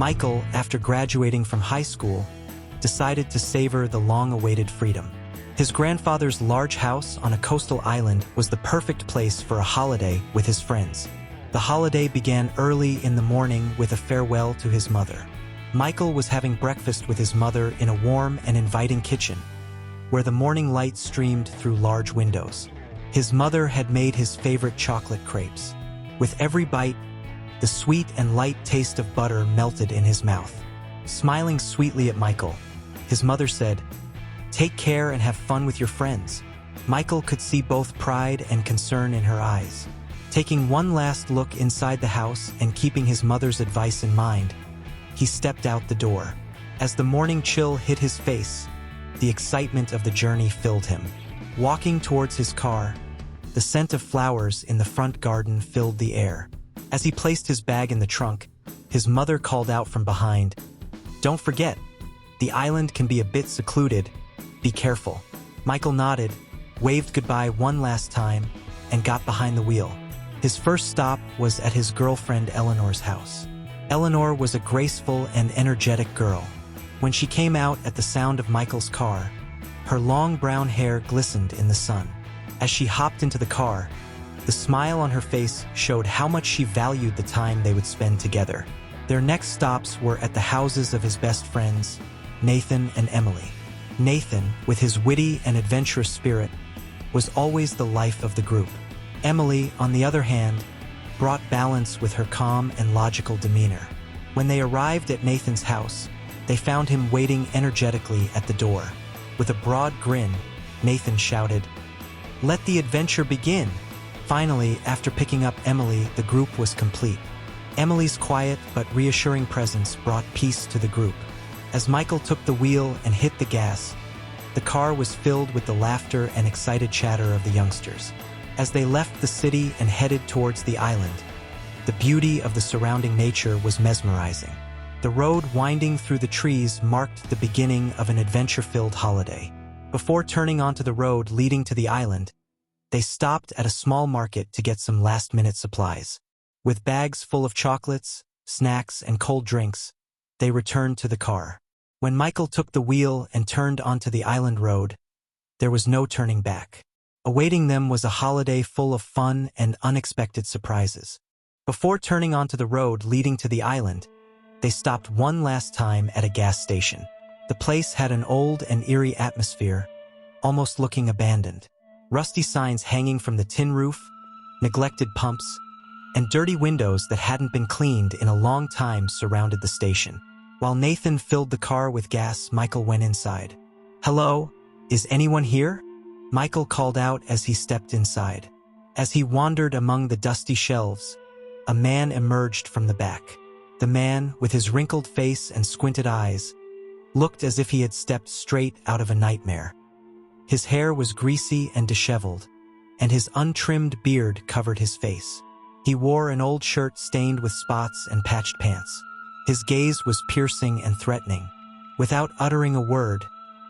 Michael, after graduating from high school, decided to savor the long-awaited freedom. His grandfather's large house on a coastal island was the perfect place for a holiday with his friends. The holiday began early in the morning with a farewell to his mother. Michael was having breakfast with his mother in a warm and inviting kitchen, where the morning light streamed through large windows. His mother had made his favorite chocolate crepes. With every bite, the sweet and light taste of butter melted in his mouth. Smiling sweetly at Michael, his mother said, "Take care and have fun with your friends." Michael could see both pride and concern in her eyes. Taking one last look inside the house and keeping his mother's advice in mind, he stepped out the door. As the morning chill hit his face, the excitement of the journey filled him. Walking towards his car, the scent of flowers in the front garden filled the air. As he placed his bag in the trunk, his mother called out from behind, "Don't forget, the island can be a bit secluded. Be careful." Michael nodded, waved goodbye one last time, and got behind the wheel. His first stop was at his girlfriend Eleanor's house. Eleanor was a graceful and energetic girl. When she came out at the sound of Michael's car, her long brown hair glistened in the sun. As she hopped into the car, the smile on her face showed how much she valued the time they would spend together. Their next stops were at the houses of his best friends, Nathan and Emily. Nathan, with his witty and adventurous spirit, was always the life of the group. Emily, on the other hand, brought balance with her calm and logical demeanor. When they arrived at Nathan's house, they found him waiting energetically at the door. With a broad grin, Nathan shouted, "Let the adventure begin!" Finally, after picking up Emily, the group was complete. Emily's quiet but reassuring presence brought peace to the group. As Michael took the wheel and hit the gas, the car was filled with the laughter and excited chatter of the youngsters. As they left the city and headed towards the island, the beauty of the surrounding nature was mesmerizing. The road winding through the trees marked the beginning of an adventure-filled holiday. Before turning onto the road leading to the island, they stopped at a small market to get some last-minute supplies. With bags full of chocolates, snacks, and cold drinks, they returned to the car. When Michael took the wheel and turned onto the island road, there was no turning back. Awaiting them was a holiday full of fun and unexpected surprises. Before turning onto the road leading to the island, they stopped one last time at a gas station. The place had an old and eerie atmosphere, almost looking abandoned. Rusty signs hanging from the tin roof, neglected pumps, and dirty windows that hadn't been cleaned in a long time surrounded the station. While Nathan filled the car with gas, Michael went inside. "Hello, is anyone here?" Michael called out as he stepped inside. As he wandered among the dusty shelves, a man emerged from the back. The man, with his wrinkled face and squinted eyes, looked as if he had stepped straight out of a nightmare. His hair was greasy and disheveled, and his untrimmed beard covered his face. He wore an old shirt stained with spots and patched pants. His gaze was piercing and threatening. Without uttering a word,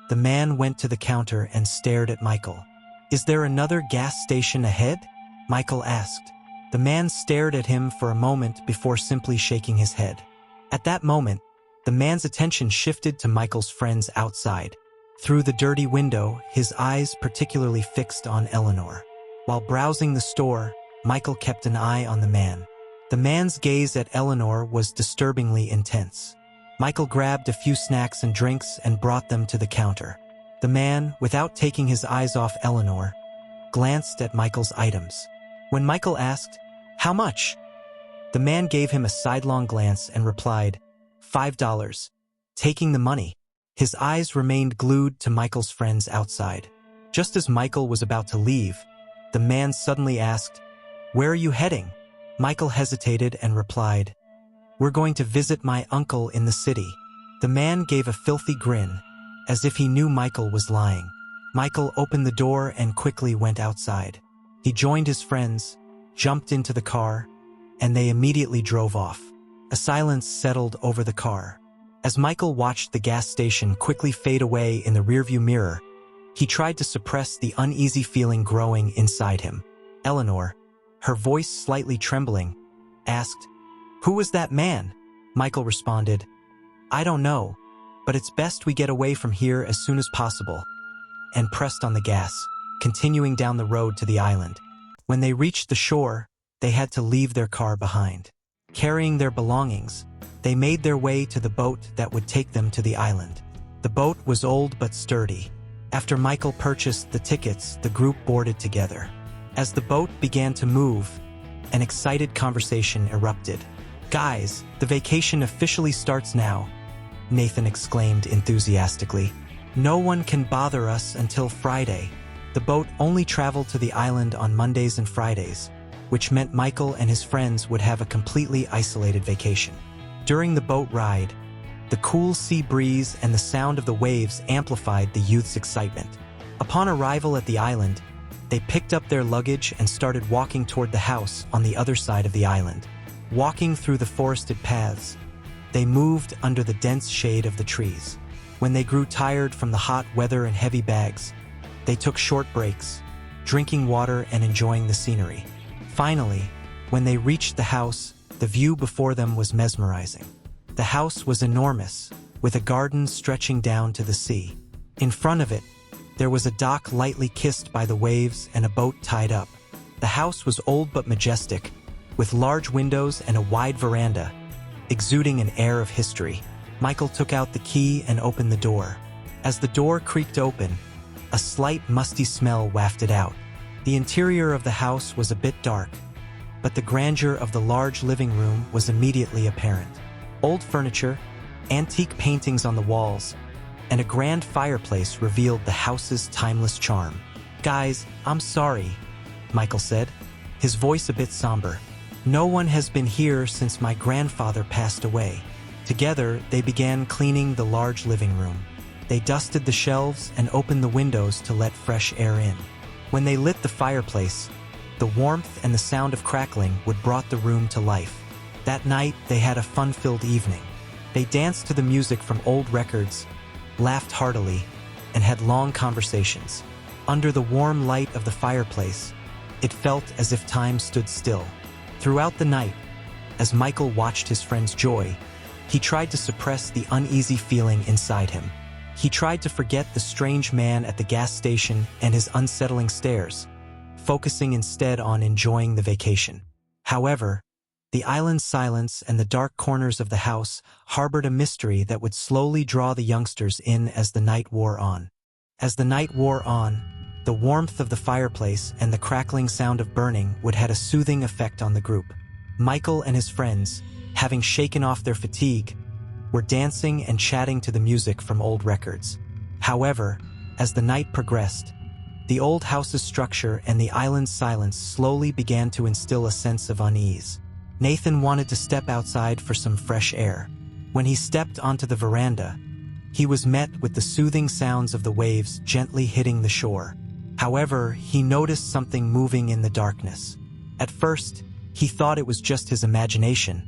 the man went to the counter and stared at Michael. "Is there another gas station ahead?" Michael asked. The man stared at him for a moment before simply shaking his head. At that moment, the man's attention shifted to Michael's friends outside. Through the dirty window, his eyes particularly fixed on Eleanor. While browsing the store, Michael kept an eye on the man. The man's gaze at Eleanor was disturbingly intense. Michael grabbed a few snacks and drinks and brought them to the counter. The man, without taking his eyes off Eleanor, glanced at Michael's items. When Michael asked, "How much?" the man gave him a sidelong glance and replied, $5. Taking the money, his eyes remained glued to Michael's friends outside. Just as Michael was about to leave, the man suddenly asked, "Where are you heading?" Michael hesitated and replied, "We're going to visit my uncle in the city." The man gave a filthy grin, as if he knew Michael was lying. Michael opened the door and quickly went outside. He joined his friends, jumped into the car, and they immediately drove off. A silence settled over the car. As Michael watched the gas station quickly fade away in the rearview mirror, he tried to suppress the uneasy feeling growing inside him. Eleanor, her voice slightly trembling, asked, "Who was that man?" Michael responded, "I don't know, but it's best we get away from here as soon as possible," and pressed on the gas, continuing down the road to the island. When they reached the shore, they had to leave their car behind. Carrying their belongings, they made their way to the boat that would take them to the island. The boat was old but sturdy. After Michael purchased the tickets, the group boarded together. As the boat began to move, an excited conversation erupted. "Guys, the vacation officially starts now," Nathan exclaimed enthusiastically. "No one can bother us until Friday." The boat only traveled to the island on Mondays and Fridays, which meant Michael and his friends would have a completely isolated vacation. During the boat ride, the cool sea breeze and the sound of the waves amplified the youth's excitement. Upon arrival at the island, they picked up their luggage and started walking toward the house on the other side of the island. Walking through the forested paths, they moved under the dense shade of the trees. When they grew tired from the hot weather and heavy bags, they took short breaks, drinking water and enjoying the scenery. Finally, when they reached the house, the view before them was mesmerizing. The house was enormous, with a garden stretching down to the sea. In front of it, there was a dock lightly kissed by the waves and a boat tied up. The house was old but majestic, with large windows and a wide veranda, exuding an air of history. Michael took out the key and opened the door. As the door creaked open, a slight musty smell wafted out. The interior of the house was a bit dark, but the grandeur of the large living room was immediately apparent. Old furniture, antique paintings on the walls, and a grand fireplace revealed the house's timeless charm. "Guys, I'm sorry," Michael said, his voice a bit somber. "No one has been here since my grandfather passed away." Together, they began cleaning the large living room. They dusted the shelves and opened the windows to let fresh air in. When they lit the fireplace, the warmth and the sound of crackling would brought the room to life. That night, they had a fun-filled evening. They danced to the music from old records, laughed heartily, and had long conversations. Under the warm light of the fireplace, it felt as if time stood still. Throughout the night, as Michael watched his friend's joy, he tried to suppress the uneasy feeling inside him. He tried to forget the strange man at the gas station and his unsettling stares, focusing instead on enjoying the vacation. However, the island's silence and the dark corners of the house harbored a mystery that would slowly draw the youngsters in as the night wore on. As the night wore on, the warmth of the fireplace and the crackling sound of burning would have a soothing effect on the group. Michael and his friends, having shaken off their fatigue, were dancing and chatting to the music from old records. However, as the night progressed, the old house's structure and the island's silence slowly began to instill a sense of unease. Nathan wanted to step outside for some fresh air. When he stepped onto the veranda, he was met with the soothing sounds of the waves gently hitting the shore. However, he noticed something moving in the darkness. At first, he thought it was just his imagination,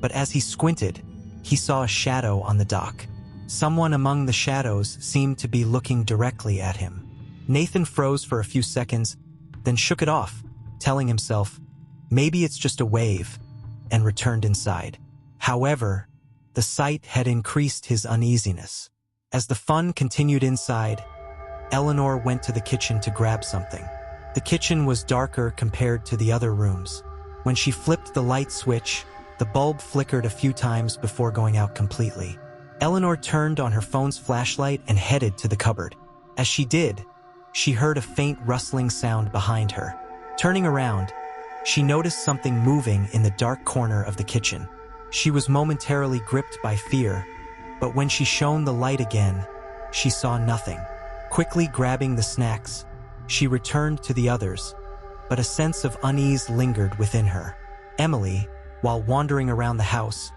but as he squinted, he saw a shadow on the dock. Someone among the shadows seemed to be looking directly at him. Nathan froze for a few seconds, then shook it off, telling himself, maybe it's just a wave, and returned inside. However, the sight had increased his uneasiness. As the fun continued inside, Eleanor went to the kitchen to grab something. The kitchen was darker compared to the other rooms. When she flipped the light switch, the bulb flickered a few times before going out completely. Eleanor turned on her phone's flashlight and headed to the cupboard. As she did, she heard a faint rustling sound behind her. Turning around, she noticed something moving in the dark corner of the kitchen. She was momentarily gripped by fear, but when she shone the light again, she saw nothing. Quickly grabbing the snacks, she returned to the others, but a sense of unease lingered within her. Emily, while wandering around the house,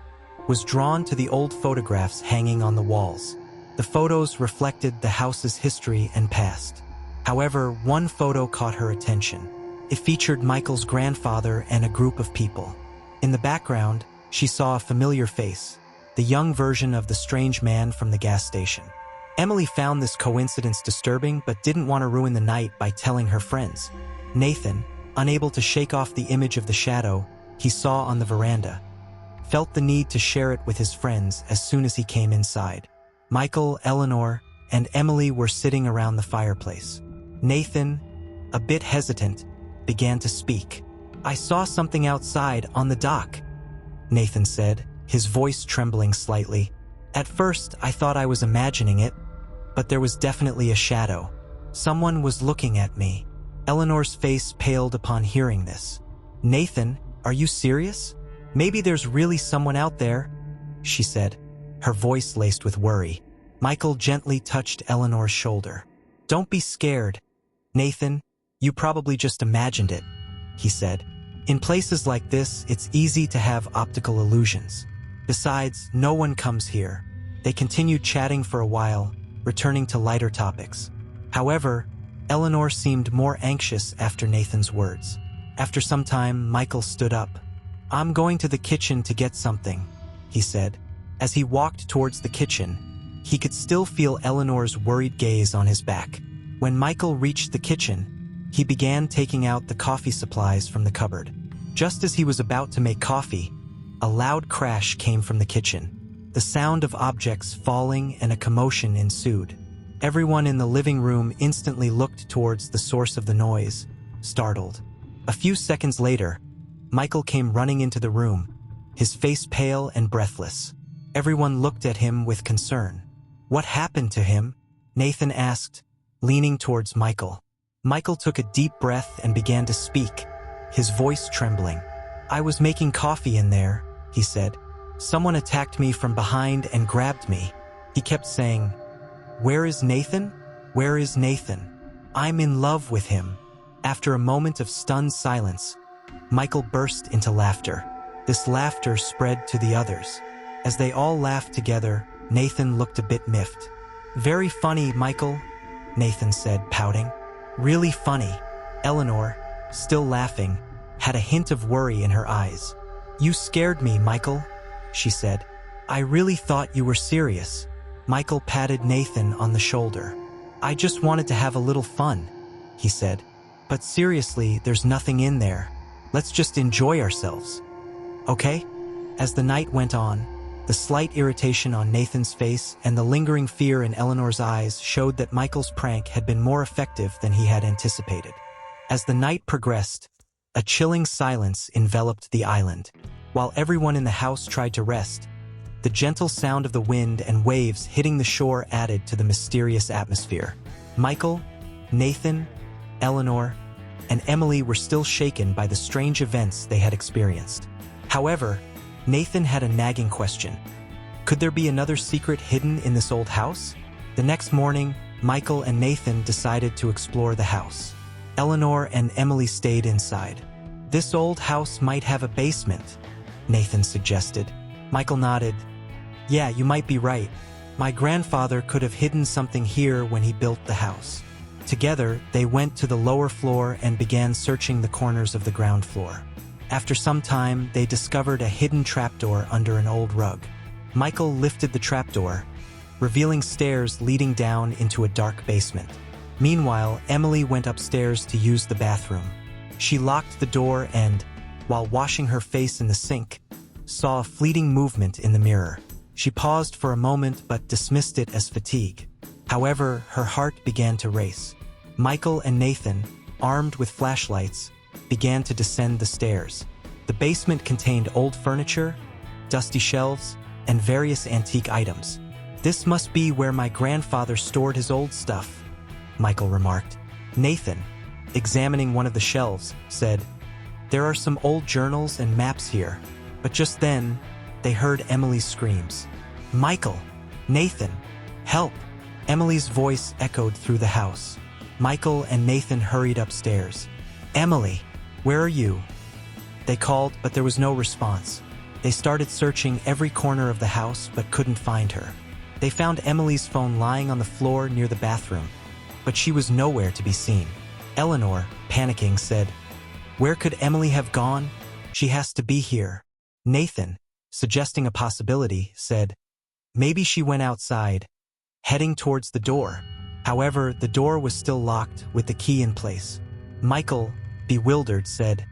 was drawn to the old photographs hanging on the walls. The photos reflected the house's history and past. However, one photo caught her attention. It featured Michael's grandfather and a group of people. In the background, she saw a familiar face, the young version of the strange man from the gas station. Emily found this coincidence disturbing but didn't want to ruin the night by telling her friends. Nathan, unable to shake off the image of the shadow he saw on the veranda, felt the need to share it with his friends as soon as he came inside. Michael, Eleanor, and Emily were sitting around the fireplace. Nathan, a bit hesitant, began to speak. "I saw something outside on the dock," Nathan said, his voice trembling slightly. "At first, I thought I was imagining it, but there was definitely a shadow. Someone was looking at me." Eleanor's face paled upon hearing this. "Nathan, are you serious? Maybe there's really someone out there," she said, her voice laced with worry. Michael gently touched Eleanor's shoulder. "Don't be scared, Nathan. You probably just imagined it," he said. "In places like this, it's easy to have optical illusions. Besides, no one comes here." They continued chatting for a while, returning to lighter topics. However, Eleanor seemed more anxious after Nathan's words. After some time, Michael stood up. "I'm going to the kitchen to get something," he said. As he walked towards the kitchen, he could still feel Eleanor's worried gaze on his back. When Michael reached the kitchen, he began taking out the coffee supplies from the cupboard. Just as he was about to make coffee, a loud crash came from the kitchen. The sound of objects falling and a commotion ensued. Everyone in the living room instantly looked towards the source of the noise, startled. A few seconds later, Michael came running into the room, his face pale and breathless. Everyone looked at him with concern. "What happened to him?" Nathan asked, leaning towards Michael. Michael took a deep breath and began to speak, his voice trembling. "I was making coffee in there," he said. "Someone attacked me from behind and grabbed me." He kept saying, "Where is Nathan? Where is Nathan? I'm in love with him." After a moment of stunned silence, Michael burst into laughter. This laughter spread to the others. As they all laughed together, Nathan looked a bit miffed. "Very funny, Michael," Nathan said, pouting. "Really funny." Eleanor, still laughing, had a hint of worry in her eyes. "You scared me, Michael," she said. "I really thought you were serious." Michael patted Nathan on the shoulder. "I just wanted to have a little fun," he said. "But seriously, there's nothing in there. Let's just enjoy ourselves. Okay?" As the night went on, the slight irritation on Nathan's face and the lingering fear in Eleanor's eyes showed that Michael's prank had been more effective than he had anticipated. As the night progressed, a chilling silence enveloped the island. While everyone in the house tried to rest, the gentle sound of the wind and waves hitting the shore added to the mysterious atmosphere. Michael, Nathan, Eleanor, and Emily were still shaken by the strange events they had experienced. However, Nathan had a nagging question. Could there be another secret hidden in this old house? The next morning, Michael and Nathan decided to explore the house. Eleanor and Emily stayed inside. "This old house might have a basement," Nathan suggested. Michael nodded. "Yeah, you might be right. My grandfather could have hidden something here when he built the house." Together, they went to the lower floor and began searching the corners of the ground floor. After some time, they discovered a hidden trapdoor under an old rug. Michael lifted the trapdoor, revealing stairs leading down into a dark basement. Meanwhile, Emily went upstairs to use the bathroom. She locked the door and, while washing her face in the sink, saw a fleeting movement in the mirror. She paused for a moment but dismissed it as fatigue. However, her heart began to race. Michael and Nathan, armed with flashlights, began to descend the stairs. The basement contained old furniture, dusty shelves, and various antique items. "This must be where my grandfather stored his old stuff," Michael remarked. Nathan, examining one of the shelves, said, "There are some old journals and maps here." But just then, they heard Emily's screams. "Michael! Nathan! Help!" Emily's voice echoed through the house. Michael and Nathan hurried upstairs. "Emily, where are you?" They called, but there was no response. They started searching every corner of the house, but couldn't find her. They found Emily's phone lying on the floor near the bathroom, but she was nowhere to be seen. Eleanor, panicking, said, "Where could Emily have gone? She has to be here." Nathan, suggesting a possibility, said, "Maybe she went outside," heading towards the door. However, the door was still locked with the key in place. Michael, bewildered, said,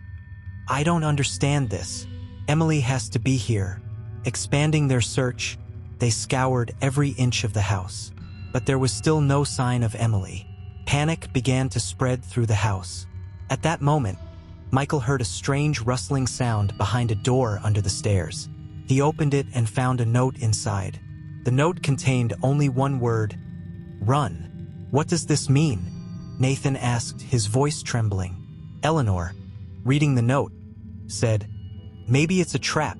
"I don't understand this. Emily has to be here. Expanding their search, they scoured every inch of the house. But there was still no sign of Emily. Panic began to spread through the house. At that moment, Michael heard a strange rustling sound behind a door under the stairs. He opened it and found a note inside. The note contained only one word: "Run." "What does this mean?" Nathan asked, his voice trembling. Eleanor, reading the note, said, "Maybe it's a trap,"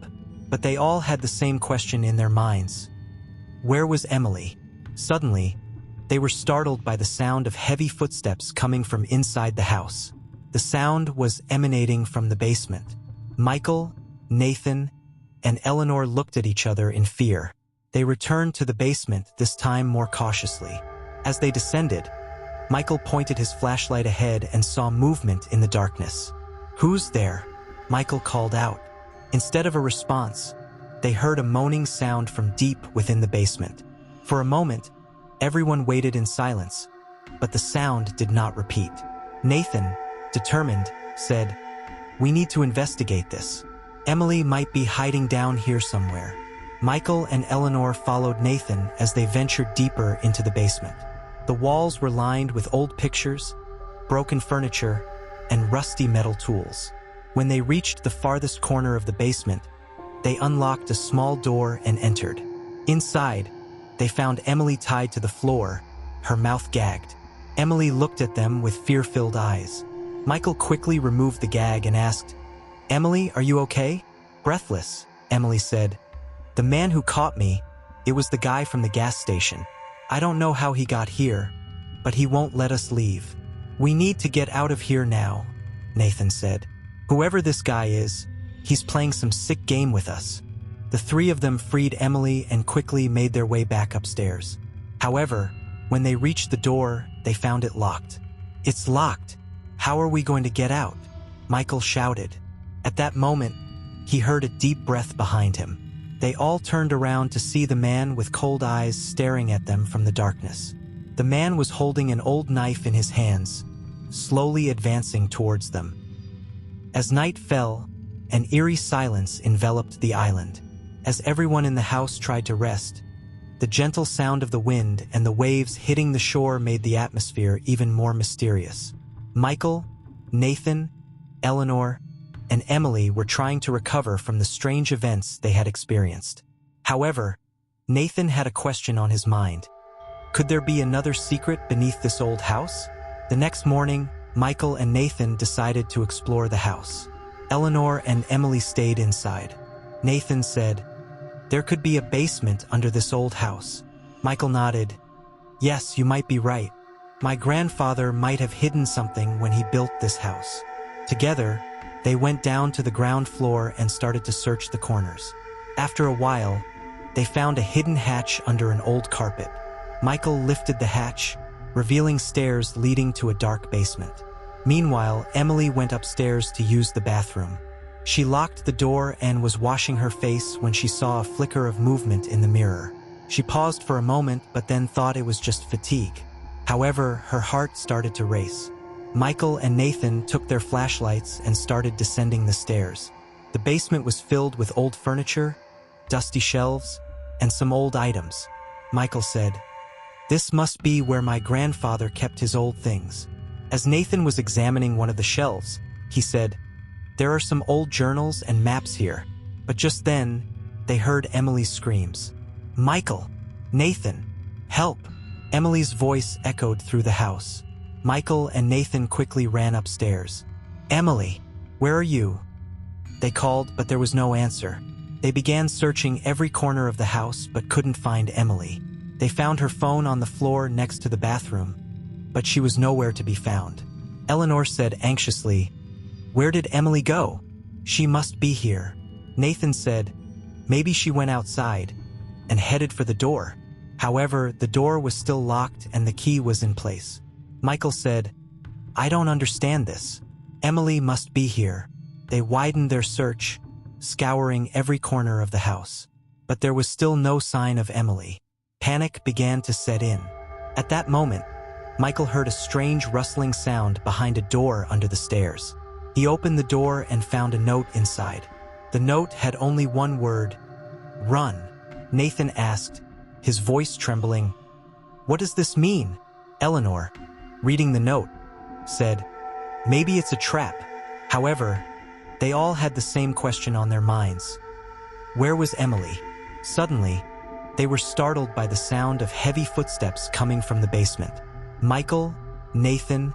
but they all had the same question in their minds. Where was Emily? Suddenly, they were startled by the sound of heavy footsteps coming from inside the house. The sound was emanating from the basement. Michael, Nathan, and Eleanor looked at each other in fear. They returned to the basement, this time more cautiously. As they descended, Michael pointed his flashlight ahead and saw movement in the darkness. "Who's there?" Michael called out. Instead of a response, they heard a moaning sound from deep within the basement. For a moment, everyone waited in silence, but the sound did not repeat. Nathan, determined, said, "We need to investigate this. Emily might be hiding down here somewhere." Michael and Eleanor followed Nathan as they ventured deeper into the basement. The walls were lined with old pictures, broken furniture, and rusty metal tools. When they reached the farthest corner of the basement, they unlocked a small door and entered. Inside, they found Emily tied to the floor, her mouth gagged. Emily looked at them with fear-filled eyes. Michael quickly removed the gag and asked, "Emily, are you okay?" Breathless, Emily said, "The man who caught me, it was the guy from the gas station. I don't know how he got here, but he won't let us leave." "We need to get out of here now," Nathan said. "Whoever this guy is, he's playing some sick game with us." The three of them freed Emily and quickly made their way back upstairs. However, when they reached the door, they found it locked. "It's locked. How are we going to get out?" Michael shouted. At that moment, he heard a deep breath behind him. They all turned around to see the man with cold eyes staring at them from the darkness. The man was holding an old knife in his hands, slowly advancing towards them. As night fell, an eerie silence enveloped the island. As everyone in the house tried to rest, the gentle sound of the wind and the waves hitting the shore made the atmosphere even more mysterious. Michael, Nathan, Eleanor, and Emily were trying to recover from the strange events they had experienced. However, Nathan had a question on his mind. Could there be another secret beneath this old house? The next morning, Michael and Nathan decided to explore the house. Eleanor and Emily stayed inside. Nathan said, "There could be a basement under this old house." Michael nodded. "Yes, you might be right. My grandfather might have hidden something when he built this house." Together, they went down to the ground floor and started to search the corners. After a while, they found a hidden hatch under an old carpet. Michael lifted the hatch, revealing stairs leading to a dark basement. Meanwhile, Emily went upstairs to use the bathroom. She locked the door and was washing her face when she saw a flicker of movement in the mirror. She paused for a moment but then thought it was just fatigue. However, her heart started to race. Michael and Nathan took their flashlights and started descending the stairs. The basement was filled with old furniture, dusty shelves, and some old items. Michael said, "This must be where my grandfather kept his old things." As Nathan was examining one of the shelves, he said, "There are some old journals and maps here." But just then, they heard Emily's screams. "Michael! Nathan! Help!" Emily's voice echoed through the house. Michael and Nathan quickly ran upstairs. "Emily, where are you?" They called, but there was no answer. They began searching every corner of the house, but couldn't find Emily. They found her phone on the floor next to the bathroom, but she was nowhere to be found. Eleanor said anxiously, "Where did Emily go? She must be here." Nathan said, "Maybe she went outside," and headed for the door. However, the door was still locked and the key was in place. Michael said, "I don't understand this. Emily must be here." They widened their search, scouring every corner of the house. But there was still no sign of Emily. Panic began to set in. At that moment, Michael heard a strange rustling sound behind a door under the stairs. He opened the door and found a note inside. The note had only one word: "Run," Nathan asked, his voice trembling. "What does this mean?" Eleanor, reading the note, said, "Maybe it's a trap." However, they all had the same question on their minds. Where was Emily? Suddenly, they were startled by the sound of heavy footsteps coming from the basement. Michael, Nathan,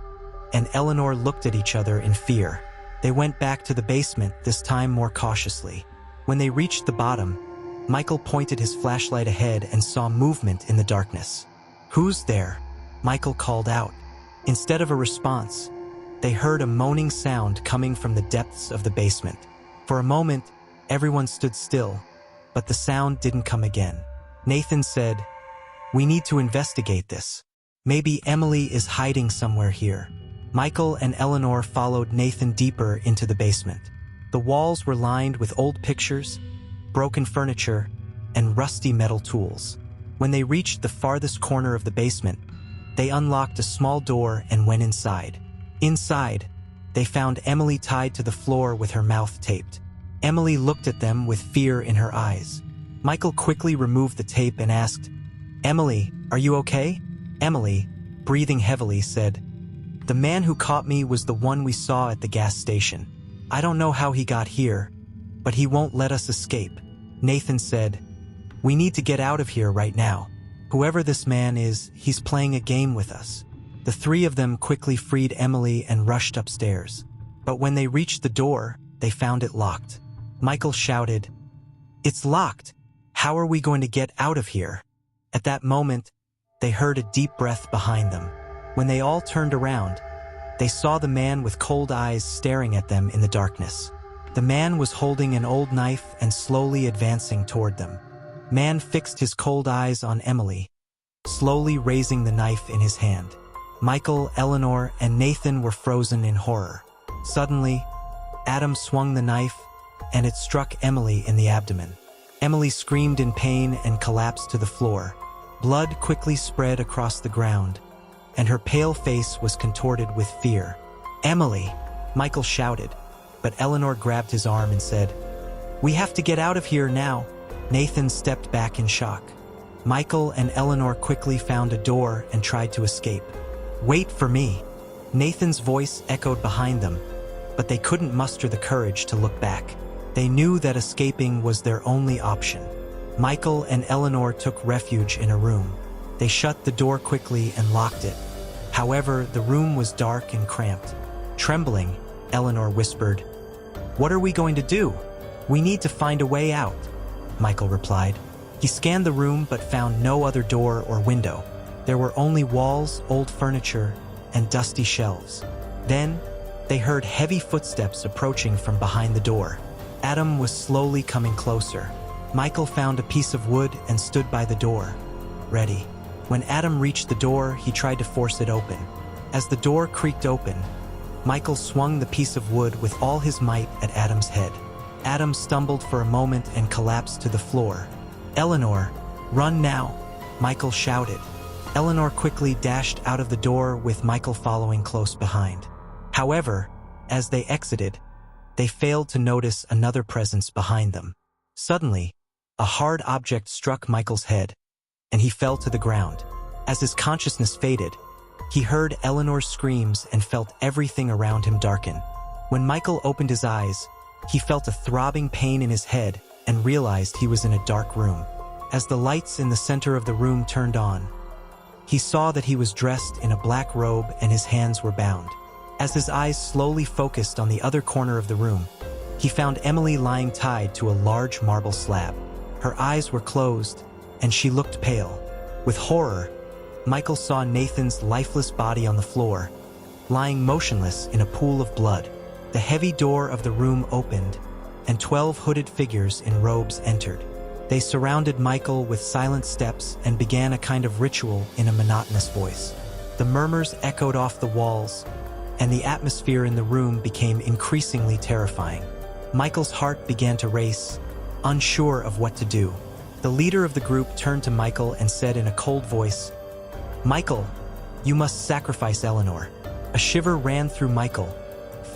and Eleanor looked at each other in fear. They went back to the basement, this time more cautiously. When they reached the bottom, Michael pointed his flashlight ahead and saw movement in the darkness. "Who's there?" Michael called out. Instead of a response, they heard a moaning sound coming from the depths of the basement. For a moment, everyone stood still, but the sound didn't come again. Nathan said, "We need to investigate this. Maybe Emily is hiding somewhere here." Michael and Eleanor followed Nathan deeper into the basement. The walls were lined with old pictures, broken furniture, and rusty metal tools. When they reached the farthest corner of the basement, they unlocked a small door and went inside. Inside, they found Emily tied to the floor with her mouth taped. Emily looked at them with fear in her eyes. Michael quickly removed the tape and asked, "Emily, are you okay?" Emily, breathing heavily, said, "The man who caught me was the one we saw at the gas station. I don't know how he got here, but he won't let us escape." Nathan said, "We need to get out of here right now. Whoever this man is, he's playing a game with us." The three of them quickly freed Emily and rushed upstairs. But when they reached the door, they found it locked. Michael shouted, "It's locked! How are we going to get out of here?" At that moment, they heard a deep breath behind them. When they all turned around, they saw the man with cold eyes staring at them in the darkness. The man was holding an old knife and slowly advancing toward them. Man fixed his cold eyes on Emily, slowly raising the knife in his hand. Michael, Eleanor, and Nathan were frozen in horror. Suddenly, Adam swung the knife, and it struck Emily in the abdomen. Emily screamed in pain and collapsed to the floor. Blood quickly spread across the ground, and her pale face was contorted with fear. "Emily!" Michael shouted, but Eleanor grabbed his arm and said, "We have to get out of here now." Nathan stepped back in shock. Michael and Eleanor quickly found a door and tried to escape. "Wait for me!" Nathan's voice echoed behind them, but they couldn't muster the courage to look back. They knew that escaping was their only option. Michael and Eleanor took refuge in a room. They shut the door quickly and locked it. However, the room was dark and cramped. Trembling, Eleanor whispered, "What are we going to do? We need to find a way out," Michael replied. He scanned the room but found no other door or window. There were only walls, old furniture, and dusty shelves. Then, they heard heavy footsteps approaching from behind the door. Adam was slowly coming closer. Michael found a piece of wood and stood by the door, ready. When Adam reached the door, he tried to force it open. As the door creaked open, Michael swung the piece of wood with all his might at Adam's head. Adam stumbled for a moment and collapsed to the floor. "Eleanor, run now!" Michael shouted. Eleanor quickly dashed out of the door with Michael following close behind. However, as they exited, they failed to notice another presence behind them. Suddenly, a hard object struck Michael's head, and he fell to the ground. As his consciousness faded, he heard Eleanor's screams and felt everything around him darken. When Michael opened his eyes, he felt a throbbing pain in his head and realized he was in a dark room. As the lights in the center of the room turned on, he saw that he was dressed in a black robe and his hands were bound. As his eyes slowly focused on the other corner of the room, he found Emily lying tied to a large marble slab. Her eyes were closed, and she looked pale. With horror, Michael saw Nathan's lifeless body on the floor, lying motionless in a pool of blood. The heavy door of the room opened, and 12 hooded figures in robes entered. They surrounded Michael with silent steps and began a kind of ritual in a monotonous voice. The murmurs echoed off the walls, and the atmosphere in the room became increasingly terrifying. Michael's heart began to race, unsure of what to do. The leader of the group turned to Michael and said in a cold voice, "Michael, you must sacrifice Eleanor." A shiver ran through Michael,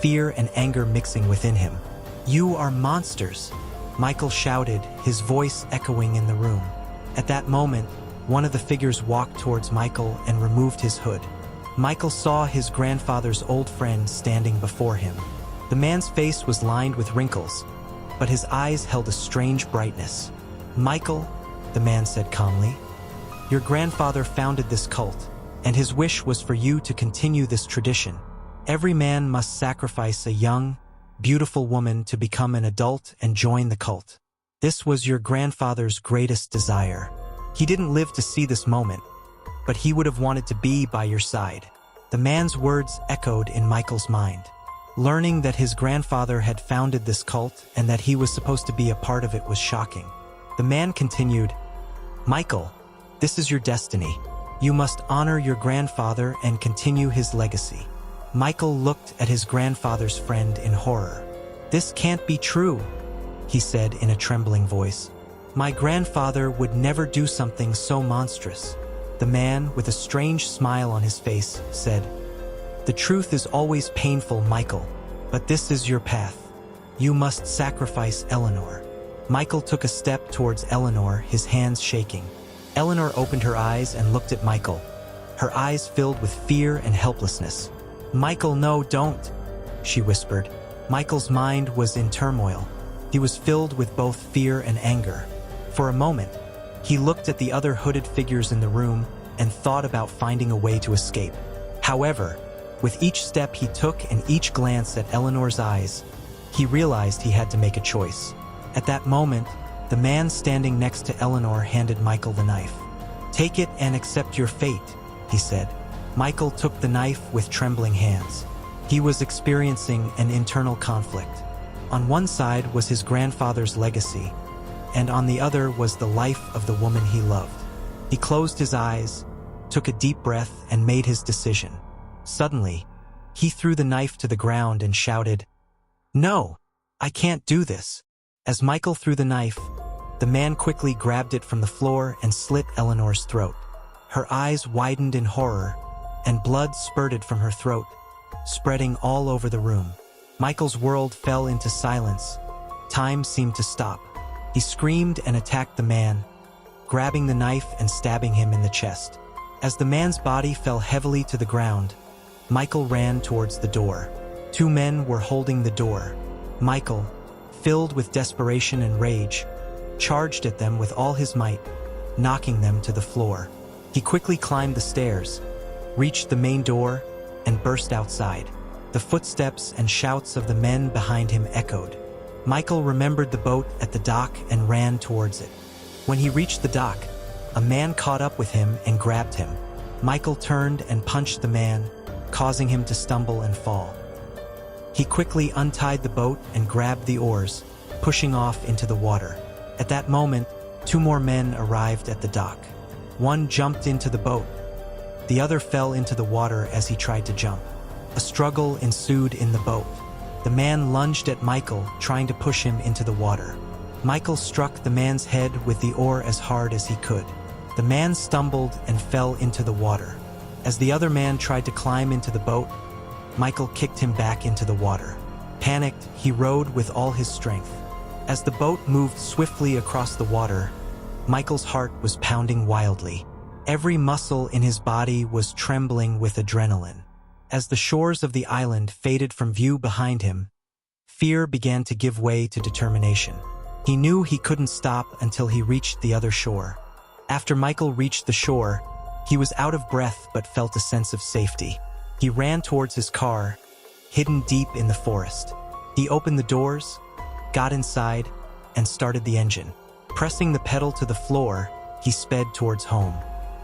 fear and anger mixing within him. "You are monsters," Michael shouted, his voice echoing in the room. At that moment, one of the figures walked towards Michael and removed his hood. Michael saw his grandfather's old friend standing before him. The man's face was lined with wrinkles, but his eyes held a strange brightness. "Michael," the man said calmly, "your grandfather founded this cult, and his wish was for you to continue this tradition. Every man must sacrifice a young, beautiful woman to become an adult and join the cult. This was your grandfather's greatest desire. He didn't live to see this moment, but he would have wanted to be by your side." The man's words echoed in Michael's mind. Learning that his grandfather had founded this cult and that he was supposed to be a part of it was shocking. The man continued, "Michael, this is your destiny. You must honor your grandfather and continue his legacy." Michael looked at his grandfather's friend in horror. "This can't be true," he said in a trembling voice. "My grandfather would never do something so monstrous." The man, with a strange smile on his face, said, "The truth is always painful, Michael, but this is your path. You must sacrifice Eleanor." Michael took a step towards Eleanor, his hands shaking. Eleanor opened her eyes and looked at Michael, her eyes filled with fear and helplessness. "Michael, no, don't," she whispered. Michael's mind was in turmoil. He was filled with both fear and anger. For a moment, he looked at the other hooded figures in the room and thought about finding a way to escape. However, with each step he took and each glance at Eleanor's eyes, he realized he had to make a choice. At that moment, the man standing next to Eleanor handed Michael the knife. "Take it and accept your fate," he said. Michael took the knife with trembling hands. He was experiencing an internal conflict. On one side was his grandfather's legacy, and on the other was the life of the woman he loved. He closed his eyes, took a deep breath, and made his decision. Suddenly, he threw the knife to the ground and shouted, "No, I can't do this." As Michael threw the knife, the man quickly grabbed it from the floor and slit Eleanor's throat. Her eyes widened in horror, and blood spurted from her throat, spreading all over the room. Michael's world fell into silence. Time seemed to stop. He screamed and attacked the man, grabbing the knife and stabbing him in the chest. As the man's body fell heavily to the ground, Michael ran towards the door. Two men were holding the door. Michael, filled with desperation and rage, charged at them with all his might, knocking them to the floor. He quickly climbed the stairs, reached the main door, and burst outside. The footsteps and shouts of the men behind him echoed. Michael remembered the boat at the dock and ran towards it. When he reached the dock, a man caught up with him and grabbed him. Michael turned and punched the man, causing him to stumble and fall. He quickly untied the boat and grabbed the oars, pushing off into the water. At that moment, two more men arrived at the dock. One jumped into the boat. The other fell into the water as he tried to jump. A struggle ensued in the boat. The man lunged at Michael, trying to push him into the water. Michael struck the man's head with the oar as hard as he could. The man stumbled and fell into the water. As the other man tried to climb into the boat, Michael kicked him back into the water. Panicked, he rowed with all his strength. As the boat moved swiftly across the water, Michael's heart was pounding wildly. Every muscle in his body was trembling with adrenaline. As the shores of the island faded from view behind him, fear began to give way to determination. He knew he couldn't stop until he reached the other shore. After Michael reached the shore, he was out of breath but felt a sense of safety. He ran towards his car, hidden deep in the forest. He opened the doors, got inside, and started the engine. Pressing the pedal to the floor, he sped towards home.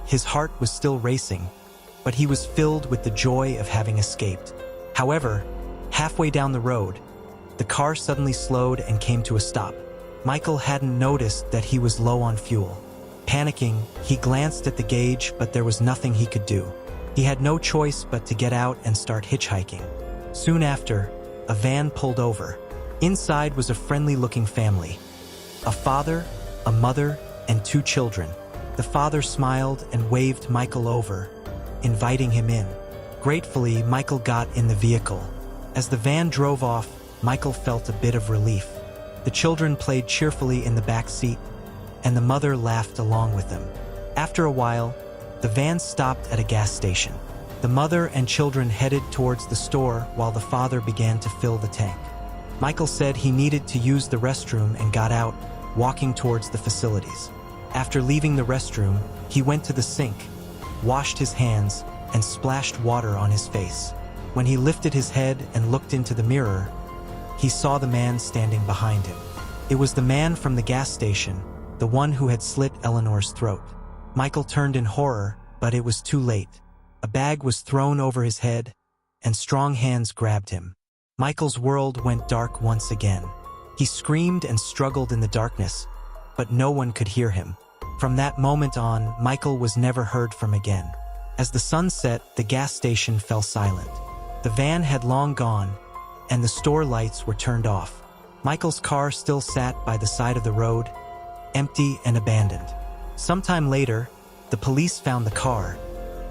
His heart was still racing, but he was filled with the joy of having escaped. However, halfway down the road, the car suddenly slowed and came to a stop. Michael hadn't noticed that he was low on fuel. Panicking, he glanced at the gauge, but there was nothing he could do. He had no choice but to get out and start hitchhiking. Soon after, a van pulled over. Inside was a friendly-looking family. A father, a mother, and two children. The father smiled and waved Michael over, inviting him in. Gratefully, Michael got in the vehicle. As the van drove off, Michael felt a bit of relief. The children played cheerfully in the back seat, and the mother laughed along with them. After a while, the van stopped at a gas station. The mother and children headed towards the store while the father began to fill the tank. Michael said he needed to use the restroom and got out, walking towards the facilities. After leaving the restroom, he went to the sink, washed his hands, and splashed water on his face. When he lifted his head and looked into the mirror, he saw the man standing behind him. It was the man from the gas station, the one who had slit Eleanor's throat. Michael turned in horror, but it was too late. A bag was thrown over his head, and strong hands grabbed him. Michael's world went dark once again. He screamed and struggled in the darkness, but no one could hear him. From that moment on, Michael was never heard from again. As the sun set, the gas station fell silent. The van had long gone, and the store lights were turned off. Michael's car still sat by the side of the road, empty and abandoned. Sometime later, the police found the car,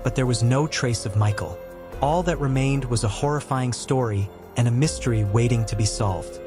but there was no trace of Michael. All that remained was a horrifying story and a mystery waiting to be solved.